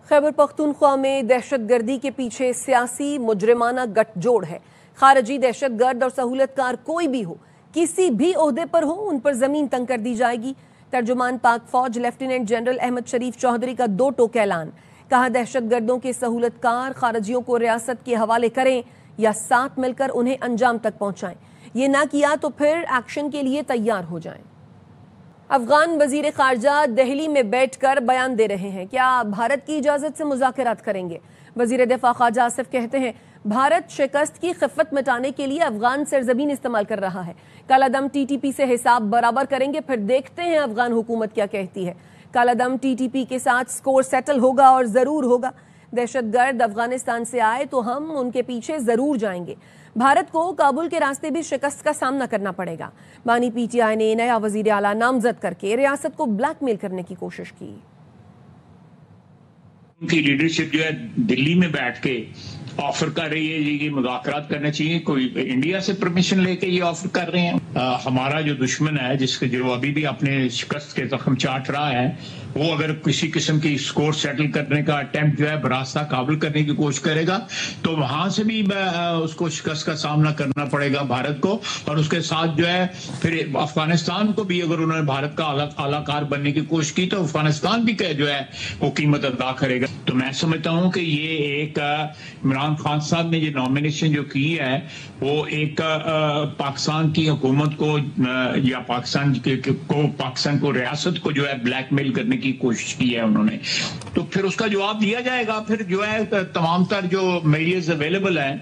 خیبر پختونخوا میں دہشت گردی کے پیچھے سیاسی مجرمانہ گٹھ جوڑ ہے۔ خارجی دہشت گرد اور سہولت کار کوئی بھی ہو، کسی بھی عہدے پر ہو، ان پر زمین تنگ کر دی جائے گی۔ ترجمان پاک فوج لیفٹیننٹ جنرل احمد شریف چوہدری کا دو ٹوک اعلان۔ کہا دہشت گردوں کے سہولت کار خارجیوں کو ریاست کے حوالے کریں یا ساتھ مل کر انہیں انجام تک پہنچائیں، یہ نہ کیا تو پھر ایکشن کے لیے تیار ہو جائیں۔ افغان وزیر خارجہ دہلی میں بیٹھ کر بیان دے رہے ہیں، کیا بھارت کی اجازت سے مذاکرات کریں گے؟ وزیر دفاع خارجہ آصف کہتے ہیں بھارت شکست کی خفت مٹانے کے لیے افغان سرزمین استعمال کر رہا ہے، کالا دم ٹی ٹی پی سے حساب برابر کریں گے، پھر دیکھتے ہیں افغان حکومت کیا کہتی ہے۔ کالا دم ٹی ٹی پی کے ساتھ سکور سیٹل ہوگا اور ضرور ہوگا۔ دہشت گرد افغانستان سے آئے تو ہم ان کے پیچھے ضرور جائیں گے۔ بھارت کو کابل کے راستے بھی شکست کا سامنا کرنا پڑے گا۔ بانی پی ٹی آئی نے نیا وزیر اعلیٰ نامزد کر کے ریاست کو بلیک میل کرنے کی کوشش کی۔ ان کی لیڈرشپ جو ہے دلی میں بیٹھ کے آفر کر رہی ہے یہ مذاکرات کرنا چاہیے، کوئی انڈیا سے پرمیشن لے کے یہ آفر کر رہے ہیں۔ ہمارا جو دشمن ہے جس کے جو ابھی بھی اپنے شکست کے زخم چاٹ رہا ہے، وہ اگر کسی قسم کی سکور سیٹل کرنے کا اٹیمپٹ جو ہے براستہ کابل کرنے کی کوشش کرے گا تو وہاں سے بھی اس کو شکست کا سامنا کرنا پڑے گا بھارت کو، اور اس کے ساتھ جو ہے پھر افغانستان کو بھی اگر انہوں نے بھارت کا اعلیٰ کار بننے کی کوشش کی تو افغانستان بھی جو ہے وہ قیمت ادا کرے گا۔ تو میں سمجھتا ہوں کہ یہ ایک عمران خان صاحب نے یہ نامینیشن جو کی ہے وہ ایک پاکستان کی حکومت کو یا پاکستان کو ریاست کو جو ہے بلیک میل کرنے کی کوشش کی ہے انہوں نے، تو پھر اس کا جواب دیا جائے گا۔ پھر جو ہے تمام تر جو میڈیاز اویلیبل ہیں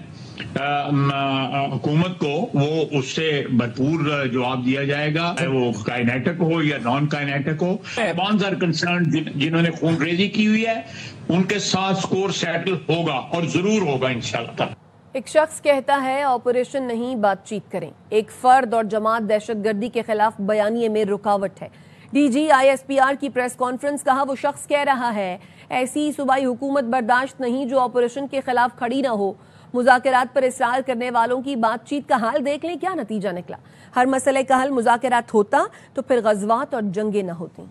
حکومت کو، وہ اس سے بھرپور جواب دیا جائے گا، وہ کائنیٹک ہو یا نان کائنیٹک ہو۔ ایوانز آر کنسرنڈ جنہوں نے خون ریزی کی ہوئی ہے ان کے ساتھ سکور سیٹل ہوگا اور ضرور ہوگا انشاءاللہ۔ ایک شخص کہتا ہے آپریشن نہیں بات چیت کریں، ایک فرد اور جماعت دہشت گردی کے خلاف بیانیے میں رکاوٹ ہے۔ D G I S P R کی پریس کانفرنس، کہا وہ شخص کہہ رہا ہے ایسی صوبائی حکومت برداشت نہیں جو آپریشن کے خلاف کھڑی نہ ہو۔ مذاکرات پر اصرار کرنے والوں کی بات چیت کا حال دیکھ لیں کیا نتیجہ نکلا۔ ہر مسئلے کا حل مذاکرات ہوتا تو پھر غزوات اور جنگیں نہ ہوتیں۔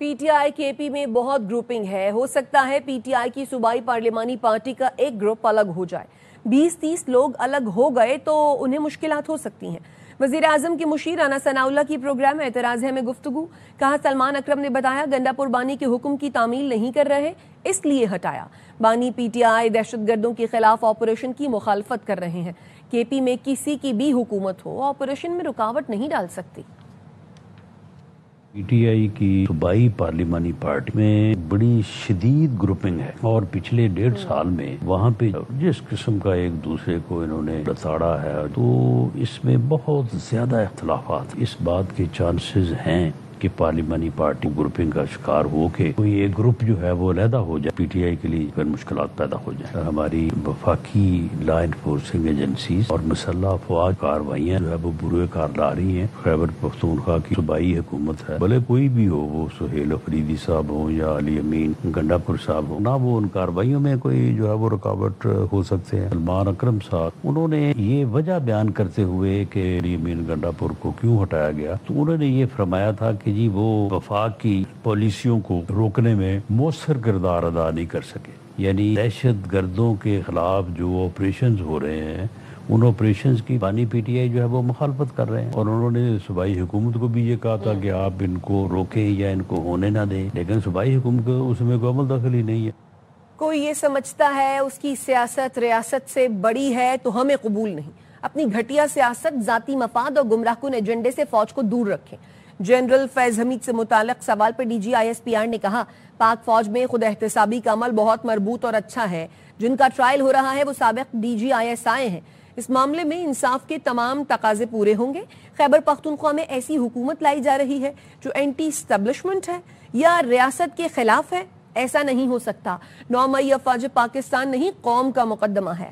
پی ٹی آئی کے پی میں بہت گروپنگ ہے، ہو سکتا ہے پی ٹی آئی کی صوبائی پارلیمانی پارٹی کا ایک گروپ الگ ہو جائے۔ 20-30 لوگ الگ ہو گئے تو انہیں مشکلات ہو سکتی ہیں۔ وزیر اعظم کے مشیر رانا ثناء اللہ کی پروگرام اعتراض ہے میں گفتگو، کہا سلمان اکرم نے بتایا گنڈا پور بانی کے حکم کی تعمیل نہیں کر رہے اس لیے ہٹایا۔ بانی پی ٹی آئی دہشت گردوں کے خلاف آپریشن کی مخالفت کر رہے ہیں۔ کے پی میں کسی کی بھی حکومت ہو آپریشن میں رکاوٹ نہیں ڈال سکتی۔ پی ٹی آئی کی صوبائی پارلیمانی پارٹی میں بڑی شدید گروپنگ ہے اور پچھلے 1.5 سال میں وہاں پہ جس قسم کا ایک دوسرے کو انہوں نے لتاڑا ہے تو اس میں بہت زیادہ اختلافات، اس بات کے چانسز ہیں کہ پارلیمانی پارٹی گروپنگ کا شکار ہو کے کوئی ایک گروپ جو ہے وہ علیحدہ ہو جائے، پی ٹی آئی کے لیے پھر مشکلات پیدا ہو جائیں۔ ہماری وفاقی لا انفورسنگ ایجنسیز اور مسلح افواج کارروائیاں جو ہے وہ بروئے کار لا رہی ہیں۔ خیبر پختونخوا کی صوبائی حکومت ہے، بھلے کوئی بھی ہو، وہ سہیل افریدی صاحب ہوں یا علی امین گنڈا پور صاحب ہوں، نہ وہ ان کارروائیوں میں کوئی جو ہے وہ رکاوٹ ہو سکتے ہیں۔ سلمان اکرم صاحب انہوں نے یہ وجہ بیان کرتے ہوئے کہ علی امین گنڈا پور کو کیوں ہٹایا گیا تو انہوں نے یہ فرمایا تھا کہ جی وہ وفاق کی پالیسیوں کو روکنے میں مؤثر کردار ادا نہیں کر سکے، یعنی دہشت گردوں کے خلاف جو آپریشنز ہو رہے ہیں ان آپریشنز کی بانی پی ٹی آئی جو ہے وہ مخالفت کر رہے ہیں، اور انہوں نے صوبائی حکومت کو بھی یہ کہا تھا کہ آپ ان کو روکیں یا ان کو ہونے نہ دیں، لیکن صوبائی حکومت کو اس میں کوئی عمل دخل ہی نہیں ہے۔ کوئی یہ سمجھتا ہے اس کی سیاست ریاست سے بڑی ہے تو ہمیں قبول نہیں، اپنی گھٹیا سیاست، ذاتی مفاد اور گمراہ کن ایجنڈے سے فوج کو دور رکھیں۔ جنرل فیض حمید سے متعلق سوال پر D G I S P R نے کہا پاک فوج میں خود احتسابی کا عمل بہت مربوط اور اچھا ہے، جن کا ٹرائل ہو رہا ہے وہ سابق D G I S I ہیں، اس معاملے میں انصاف کے تمام تقاضے پورے ہوں گے۔ خیبر پختونخوا میں ایسی حکومت لائی جا رہی ہے جو اینٹی اسٹیبلشمنٹ ہے یا ریاست کے خلاف ہے، ایسا نہیں ہو سکتا۔ 9 مئی افواج پاکستان نہیں قوم کا مقدمہ ہے۔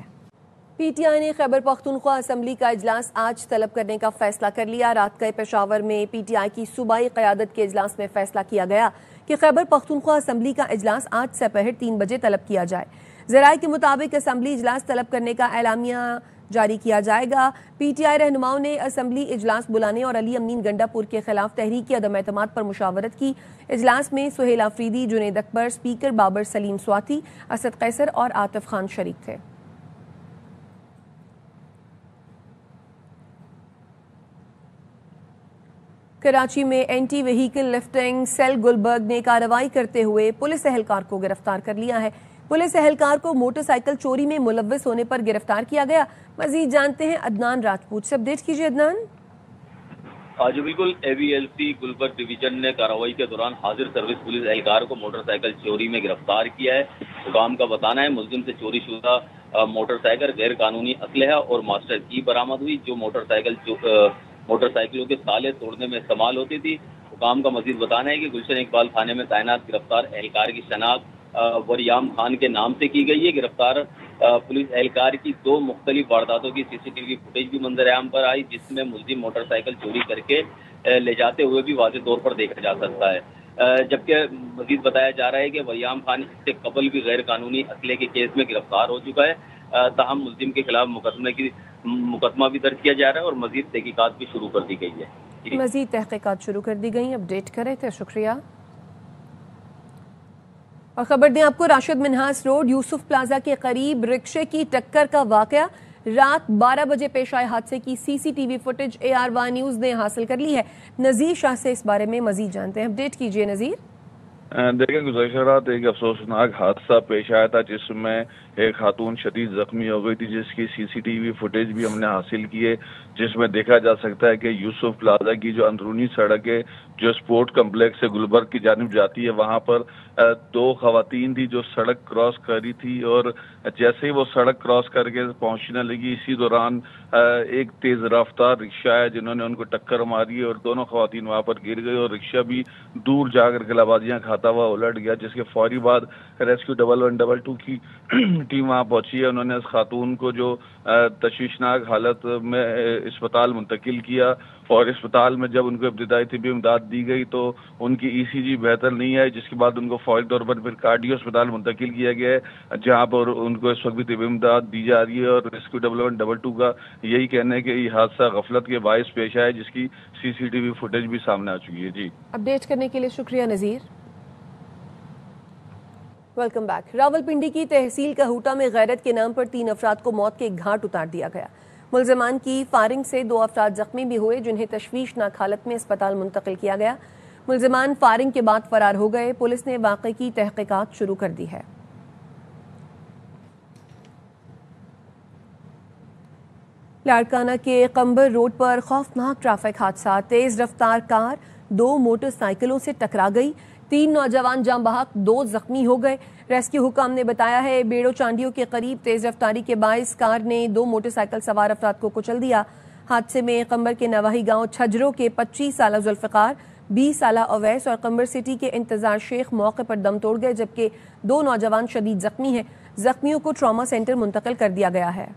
پی ٹی آئی نے خیبر پختونخوا اسمبلی کا اجلاس آج طلب کرنے کا فیصلہ کر لیا۔ رات گئے پشاور میں پی ٹی آئی کی صوبائی قیادت کے اجلاس میں فیصلہ کیا گیا کہ خیبر پختونخوا اسمبلی کا اجلاس آج سپہر 3 بجے طلب کیا جائے۔ ذرائع کے مطابق اسمبلی اجلاس طلب کرنے کا اعلامیہ جاری کیا جائے گا۔ پی ٹی آئی رہنماؤں نے اسمبلی اجلاس بلانے اور علی امین گنڈا پور کے خلاف تحریک عدم اعتماد پر مشاورت کی۔ اجلاس میں سہیل آفریدی، جنید اکبر، اسپیکر بابر سلیم سواتی، اسد قیصر اور عاطف خان شریک تھے۔ کراچی میں anti vehicle lifting cell Gulberg نے کارروائی کرتے ہوئے پولیس اہلکار کو گرفتار کر لیا ہے۔ پولیس اہلکار کو موٹر سائیکل چوری میں ملوث ہونے پر گرفتار کیا گیا۔ مزید جانتے ہیں عدنان راجپوت سے، اپڈیٹ کیجیے عدنان۔ جی بالکل، A V L C Gulberg division نے کارروائی کے دوران حاضر سروس پولیس اہلکار کو موٹر سائیکل چوری میں گرفتار کیا ہے۔ حکام کا بتانا ہے ملزم سے چوری شدہ موٹر سائیکل، غیر قانونی اسلحہ اور ماسٹر کی برآمد ہوئی، جو موٹر سائیکلوں کے تالے توڑنے میں استعمال ہوتی تھی۔ حکام کا مزید بتانا ہے کہ گلشن اقبال تھانے میں تعینات گرفتار اہلکار کی شناخت وریام خان کے نام سے کی گئی ہے۔ گرفتار پولیس اہلکار کی 2 مختلف وارداتوں کی C C T V footage بھی منظر عام پر آئی، جس میں ملزم موٹر سائیکل چوری کر کے لے جاتے ہوئے بھی واضح طور پر دیکھا جا سکتا ہے۔ جبکہ مزید بتایا جا رہا ہے کہ وریام خان اس سے قبل بھی غیر قانونی اسلحے کے کیس میں گرفتار ہو چکا ہے۔ تاہم ملزم کے خلاف مقدمہ بھی درج کیا جا رہا ہے اور مزید تحقیقات بھی شروع کر دی گئی ہے۔ مزید تحقیقات شروع کر دی گئی، اپڈیٹ کر رہے تھے، شکریہ۔ اور خبر دیں آپ کو، راشد منہاس روڈ یوسف پلازا کے قریب رکشے کی ٹکر کا واقعہ رات 12 بجے پیش آئے حادثے کی C C T V footage AR1 news نے حاصل کر لی ہے۔ نذیر شاہ سے اس بارے میں مزید جانتے ہیں، اپڈیٹ کیجیے نذیر۔ دیکھیں گزشتہ رات ایک افسوسناک حادثہ پیش آیا تھا جس میں ایک خاتون شدید زخمی ہو گئی تھی، جس کی C C T V footage بھی ہم نے حاصل کی ہے، جس میں دیکھا جا سکتا ہے کہ یوسف پلازا کی جو اندرونی سڑک ہے جو اسپورٹ کمپلیکس سے گلبرگ کی جانب جاتی ہے، وہاں پر 2 خواتین تھی جو سڑک کراس کر رہی تھی، اور جیسے ہی وہ سڑک کراس کر کے پہنچنے لگی، اسی دوران ایک تیز رفتار رکشہ ہے جنہوں نے ان کو ٹکر ماری اور دونوں خواتین وہاں پر گر گئی اور رکشہ بھی دور جا کر کلابازیاں کھاتا ہوا الٹ گیا، جس کے فوری بعد ریسکیو 1122 کی ٹیم وہاں پہنچی ہے۔ انہوں نے اس خاتون کو جو تشویشناک حالت میں اسپتال منتقل کیا، اور اسپتال میں جب ان کو ابتدائی طبی امداد دی گئی تو ان کی ECG بہتر نہیں ہے، جس کے بعد ان کو فوری طور پر پھر کارڈیو اسپتال منتقل کیا گیا ہے، جہاں پر ان کو اس وقت بھی طبی امداد دی جا رہی ہے۔ اور ریسکیو 1122 کا یہی کہنا ہے کہ یہ حادثہ غفلت کے باعث پیش آیا، جس کی CCTV فوٹیج بھی سامنے آ چکی ہے۔ جی، اپڈیٹ کرنے کے لیے شکریہ نذیر۔ Welcome back. راولپنڈی کی تحصیل کہوٹہ میں غیرت کے نام پر 3 افراد کو موت کے گھاٹ اتار دیا گیا۔ ملزمان کی فائرنگ سے 2 افراد زخمی بھی ہوئے، جنہیں تشویشناک حالت میں اسپتال منتقل کیا گیا۔ ملزمان فائرنگ کے بعد فرار ہو گئے۔ پولیس نے واقعے کی تحقیقات شروع کر دی ہے۔ لاڑکانہ کے قمبر روڈ پر خوفناک ٹریفک حادثہ، تیز رفتار کار 2 موٹر سائیکلوں سے ٹکرا گئی، 3 نوجوان جاں بحق، 2 زخمی ہو گئے۔ ریسکیو حکام نے بتایا ہے بیڑو چانڈیوں کے قریب تیز رفتاری کے باعث کار نے 2 موٹر سائیکل سوار افراد کو کچل دیا۔ حادثے میں قمبر کے نواحی گاؤں چھجروں کے 25 سالہ ذوالفقار، 20 سالہ اویس اور قمبر سٹی کے انتظار شیخ موقع پر دم توڑ گئے، جبکہ 2 نوجوان شدید زخمی ہیں۔ زخمیوں کو ٹراما سینٹر منتقل کر دیا گیا ہے۔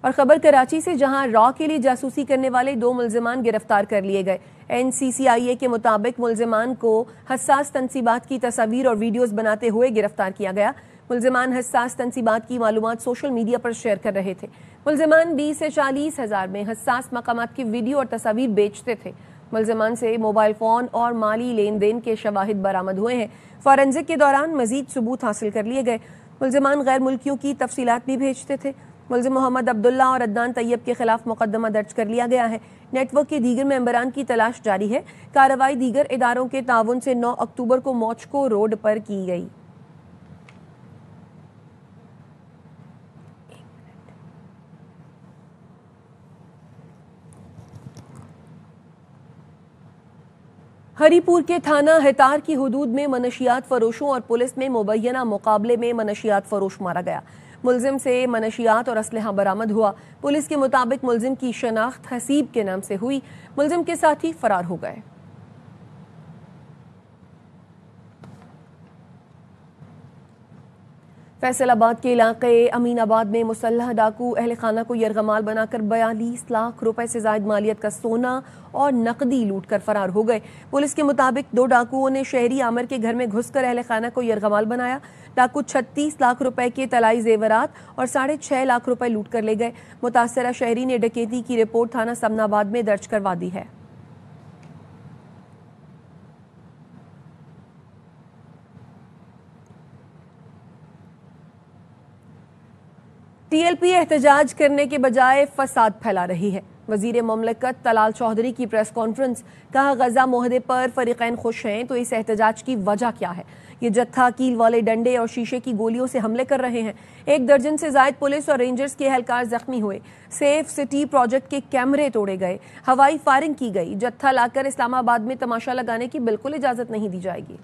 اور خبر کراچی سے، جہاں را کے لیے جاسوسی کرنے والے 2 ملزمان گرفتار کر لیے گئے۔ NCCIA کے مطابق ملزمان کو حساس تنصیبات کی تصاویر اور ویڈیوز بناتے ہوئے گرفتار کیا گیا۔ ملزمان حساس تنصیبات کی معلومات سوشل میڈیا پر شیئر کر رہے تھے۔ ملزمان 20 سے 40 ہزار میں حساس مقامات کی ویڈیو اور تصاویر بیچتے تھے۔ ملزمان سے موبائل فون اور مالی لین دین کے شواہد برآمد ہوئے ہیں۔ فورینزک کے دوران مزید ثبوت حاصل کر لیے گئے۔ ملزمان غیر ملکیوں کی تفصیلات بھی بھیجتے تھے۔ ملزم محمد عبداللہ اور عدنان طیب کے خلاف مقدمہ درج کر لیا گیا ہے۔ نیٹ ورک کے دیگر ممبران کی تلاش جاری ہے۔ کارروائی دیگر اداروں کے تعاون سے 9 اکتوبر کو موچکو روڈ پر کی گئی۔ ہری پور کے تھانہ ہتار کی حدود میں منشیات فروشوں اور پولیس میں مبینہ مقابلے میں منشیات فروش مارا گیا۔ ملزم سے منشیات اور اسلحہ برآمد ہوا۔ پولیس کے مطابق ملزم کی شناخت حسیب کے نام سے ہوئی۔ ملزم کے ساتھی فرار ہو گئے۔ فیصل آباد کے علاقے امین آباد میں مسلح ڈاکو اہل خانہ کو یرغمال بنا کر 42 لاکھ روپے سے زائد مالیت کا سونا اور نقدی لوٹ کر فرار ہو گئے۔ پولیس کے مطابق 2 ڈاکوؤں نے شہری عامر کے گھر میں گھس کر اہل خانہ کو یرغمال بنایا۔ ڈاکو 36 لاکھ روپے کے طلائی زیورات اور 6.5 لاکھ روپے لوٹ کر لے گئے۔ متاثرہ شہری نے ڈکیتی کی رپورٹ تھانہ سمن آباد میں درج کروا دی ہے۔ ٹی ایل پی احتجاج کرنے کے بجائے فساد پھیلا رہی ہے۔ وزیر مملکت طلال چودھری کی پریس کانفرنس، کہا غزہ معاہدے پر فریقین خوش ہیں تو اس احتجاج کی وجہ کیا ہے؟ یہ جتھا کیل والے ڈنڈے اور شیشے کی گولیوں سے حملے کر رہے ہیں۔ 1 درجن سے زائد پولیس اور رینجرز کے اہلکار زخمی ہوئے۔ سیف سٹی پروجیکٹ کے کیمرے توڑے گئے، ہوائی فائرنگ کی گئی۔ جتھا لا کر اسلام آباد میں تماشا لگانے کی بالکل اجازت نہیں دی جائے گی۔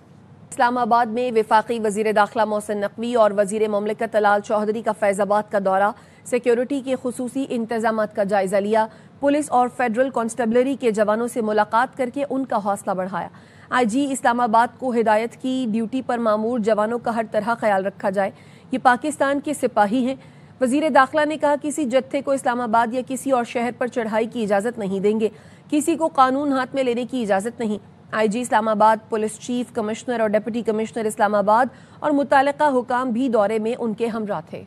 اسلام آباد میں وفاقی وزیر داخلہ محسن نقوی اور وزیر مملکت طلال چودھری کا فیض آباد کا دورہ، سیکیورٹی کے خصوصی انتظامات کا جائزہ لیا۔ پولیس اور فیڈرل کانسٹیبلری کے جوانوں سے ملاقات کر کے ان کا حوصلہ بڑھایا۔ آئی جی اسلام آباد کو ہدایت کی ڈیوٹی پر مامور جوانوں کا ہر طرح خیال رکھا جائے، یہ پاکستان کے سپاہی ہیں۔ وزیر داخلہ نے کہا کسی جتھے کو اسلام آباد یا کسی اور شہر پر چڑھائی کی اجازت نہیں دیں گے، کسی کو قانون ہاتھ میں لینے کی اجازت نہیں۔ آئی جی اسلام آباد، پولیس چیف، کمشنر اور ڈپٹی کمشنر اسلام آباد اور متعلقہ حکام بھی دورے میں ان کے ہمراہ تھے۔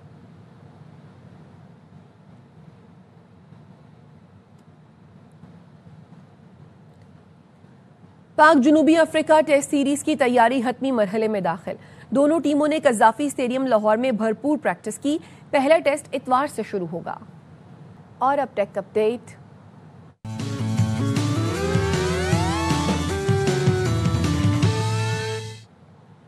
پاک جنوبی افریقہ ٹیسٹ سیریز کی تیاری حتمی مرحلے میں داخل۔ دونوں ٹیموں نے قذافی اسٹیڈیم لاہور میں بھرپور پریکٹس کی۔ پہلا ٹیسٹ اتوار سے شروع ہوگا۔ اور اب ٹیک اپڈیٹ۔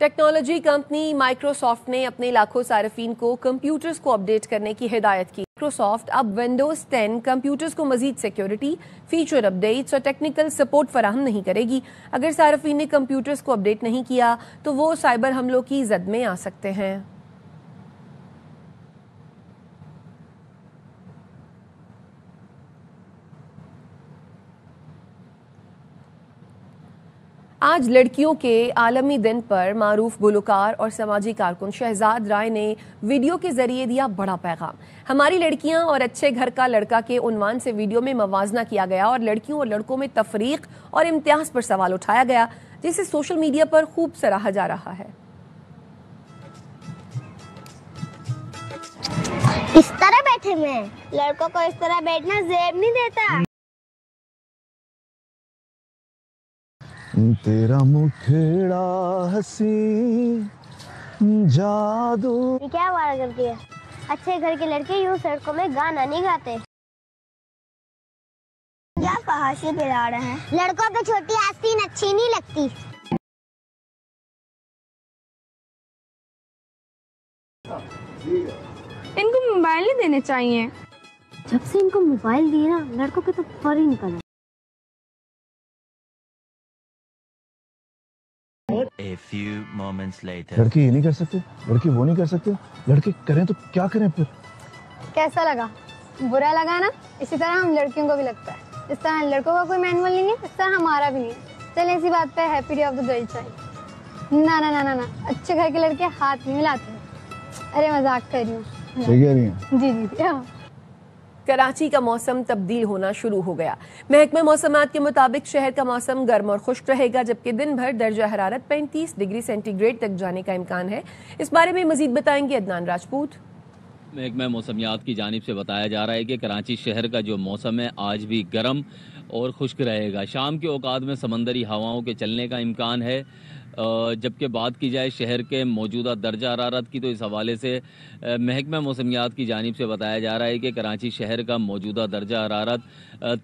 ٹیکنالوجی کمپنی مائکروسافٹ نے اپنے لاکھوں صارفین کو کمپیوٹرز کو اپڈیٹ کرنے کی ہدایت کی۔ مائکروسافٹ اب ونڈوز 10 کمپیوٹرز کو مزید سیکیورٹی، فیچر اپڈیٹس اور ٹیکنیکل سپورٹ فراہم نہیں کرے گی۔ اگر صارفین نے کمپیوٹرز کو اپڈیٹ نہیں کیا تو وہ سائبر حملوں کی زد میں آ سکتے ہیں۔ آج لڑکیوں کے عالمی دن پر معروف گلوکار اور سماجی کارکن شہزاد رائے نے ویڈیو کے ذریعے دیا بڑا پیغام۔ ہماری لڑکیاں اور اچھے گھر کا لڑکا کے عنوان سے ویڈیو میں موازنہ کیا گیا اور لڑکیوں اور لڑکوں میں تفریق اور امتیاز پر سوال اٹھایا گیا، جسے سوشل میڈیا پر خوب سراہا جا رہا ہے۔ اس طرح بیٹھے میں لڑکوں کو اس طرح بیٹھنا زیب نہیں دیتا۔ تیرا مکھڑا ہنسی جادو۔ کیا بات کرتی ہے؟ اچھے گھر کے لڑکے یوں سڑکوں میں گانا نہیں گاتے۔ کیا فحاشی پھیلا رہے ہیں؟ لڑکوں پہ چھوٹی آستین اچھی نہیں لگتی۔ ان کو موبائل نہیں دینے چاہیے۔ جب سے ان کو موبائل دیے نا لڑکوں کے تو فوری نکل۔ A few moments later. لڑکی یہ نہیں کر سکتے، لڑکی وہ نہیں کر سکتے، لڑکے کریں تو کیا کریں پھر؟ کیسا لگا؟ برا لگا نا؟ اسی طرح ہم لڑکیوں کو بھی لگتا ہے۔ اس طرح لڑکوں کا کوئی مینول نہیں ہے، اس طرح ہمارا بھی نہیں ہے۔ چلیں اسی بات پہ happy day of the girl چاہیے۔ نہ نہ نہ نہ اچھے گھر کے لڑکے ہاتھ نہیں ملاتے ہیں۔ ارے مذاق کر رہی ہوں۔ صحیح کہہ رہی ہیں۔ جی جی۔ کراچی کا موسم تبدیل ہونا شروع ہو گیا۔ محکمہ موسمیات کے مطابق شہر کا موسم گرم اور خشک رہے گا، جبکہ دن بھر درجہ حرارت 35 ڈگری سینٹی گریڈ تک جانے کا امکان ہے۔ اس بارے میں مزید بتائیں گے عدنان راجپوت۔ محکمہ موسمیات کی جانب سے بتایا جا رہا ہے کہ کراچی شہر کا جو موسم ہے آج بھی گرم اور خشک رہے گا۔ شام کے اوقات میں سمندری ہواؤں کے چلنے کا امکان ہے، جبکہ بات کی جائے شہر کے موجودہ درجہ حرارت کی تو اس حوالے سے محکمہ موسمیات کی جانب سے بتایا جا رہا ہے کہ کراچی شہر کا موجودہ درجہ حرارت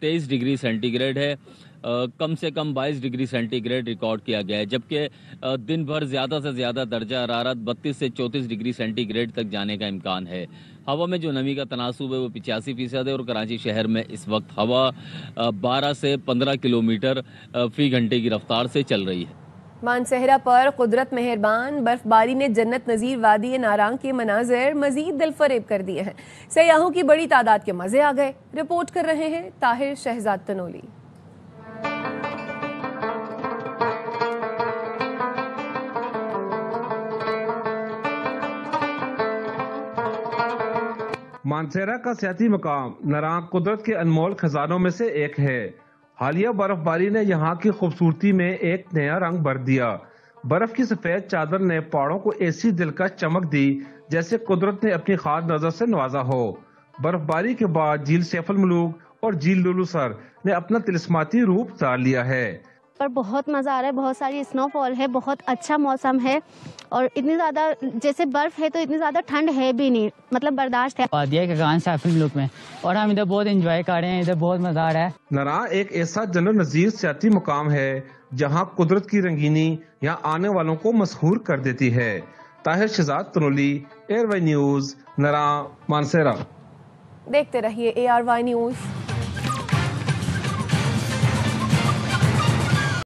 23 ڈگری سینٹی گریڈ ہے، کم سے کم 22 ڈگری سینٹی گریڈ ریکارڈ کیا گیا ہے، جبکہ دن بھر زیادہ سے زیادہ درجہ حرارت 32 سے 34 ڈگری سینٹی گریڈ تک جانے کا امکان ہے۔ ہوا میں جو نمی کا تناسب ہے وہ 85% ہے اور کراچی شہر میں اس وقت ہوا 12 سے 15 کلومیٹر فی گھنٹے کی رفتار سے چل رہی ہے۔ مانسہرہ پر قدرت مہربان، برف باری نے جنت نظیر وادی نارانگ کے مناظر مزید دل فریب کر دیے ہیں۔ سیاحوں کی بڑی تعداد کے مزے آ گئے۔ رپورٹ کر رہے ہیں طاہر شہزاد تنولی۔ مانسیرا کا سیاحتی مقام نراں قدرت کے انمول خزانوں میں سے ایک ہے۔ حالیہ برف باری نے یہاں کی خوبصورتی میں ایک نیا رنگ بھر دیا۔ برف کی سفید چادر نے پہاڑوں کو ایسی دلکش چمک دی جیسے قدرت نے اپنی خاص نظر سے نوازا ہو۔ برف باری کے بعد جھیل سیف الملوک اور جھیل لولو سر نے اپنا طلسماتی روپ دھار لیا ہے۔ پر بہت مزہ آ رہا ہے، بہت ساری اسنو فال ہے، بہت اچھا موسم ہے اور اتنی زیادہ جیسے برف ہے تو اتنی زیادہ ٹھنڈ ہے بھی نہیں، مطلب برداشت ہے۔ وادی کاکان سیف الملوک میں اور ہم ادھر بہت انجوائے کر رہے ہیں، ادھر بہت مزہ آ رہا ہے۔ نراں ایک ایسا جنرل نظیر سیاحتی مقام ہے جہاں قدرت کی رنگینی یہاں آنے والوں کو مسحور کر دیتی ہے۔ Tahir Shahzad Tanoli, A R Y news, Naran, Mansehra. دیکھتے رہیے ARY نیوز۔